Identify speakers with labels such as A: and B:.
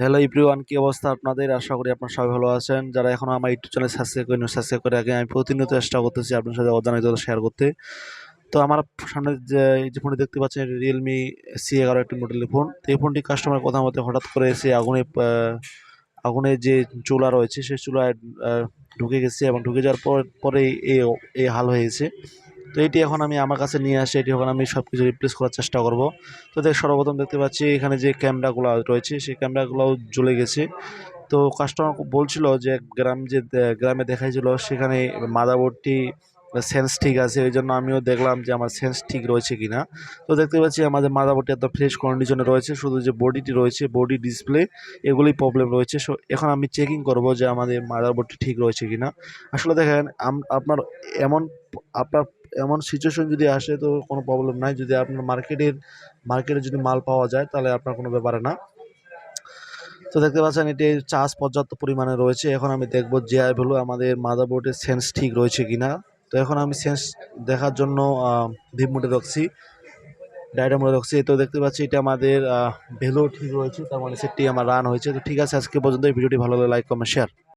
A: Hello everyone, কি অবস্থা আপনাদের? আশা করি আপনারা সবাই ভালো আছেন। যারা এখনো আমার ইউটিউব চ্যানেল সাবস্ক্রাইব করে আগে, আমি প্রতিনিয়ত চেষ্টা করতেছি আপনার সাথে অজানা তথ্য শেয়ার করতে। তো আমার সামনে যে এই যে ফোনটি দেখতে পাচ্ছেন, রিয়েলমি C11 একটি মডেলের ফোন। তো এই ফোনটি কাস্টমার কথা মতো হঠাৎ করে এসে আগুনের যে চুলা রয়েছে সেই চুলায় ঢুকে গেছে, এবং ঢুকে যাওয়ার পরেই এই হাল হয়েছে। তো এটি এখন আমি আমার কাছে নিয়ে আসি, এটি এখন আমি সব কিছু রিপ্লেস করার চেষ্টা করব। তো সর্বপ্রথম দেখতে পাচ্ছি এখানে যে ক্যামেরাগুলো রয়েছে সেই ক্যামেরাগুলোও জ্বলে গেছে। তো কাস্টমার বলছিল যে গ্রামে দেখাইছিল সেখানে মাদারবোর্ডটি সেন্স ঠিক আছে, ওই জন্য আমিও দেখলাম যে আমার সেন্স ঠিক রয়েছে কিনা। তো দেখতে পাচ্ছি আমাদের মাদারবোর্ডটি একদম ফ্রেশ কন্ডিশনে রয়েছে, শুধু যে বডিটি রয়েছে, বডি ডিসপ্লে, এগুলি প্রবলেম রয়েছে। সো এখন আমি চেকিং করব যে আমাদের মাদারবোর্ডটি ঠিক রয়েছে কিনা। আসলে দেখেন, আপনার এমন আপনার এমন সিচুয়েশন যদি আসে তো কোনো প্রবলেম নাই, যদি আপনার মার্কেটে যদি মাল পাওয়া যায় তাহলে আপনার কোনো ব্যাপারে না। তো দেখতে পাচ্ছেন এটি চার্জ পর্যাপ্ত পরিমাণে রয়েছে। এখন আমি দেখব যে আই ভ্যালু আমাদের মাদারবোর্ডের সেন্স ঠিক রয়েছে কিনা। তো এখন আমি সেন্স দেখার জন্য ডিপ মোডে রাখছি, ডায়টা মোডে রাখছি। তো দেখতে পাচ্ছি এটা আমাদের ভ্যালু ঠিক রয়েছে, তার মানে সেটটি আমার রান হয়েছে। তো ঠিক আছে, আজকে পর্যন্ত। এই ভিডিওটি ভালো লাগলে লাইক কমেন্ট শেয়ার।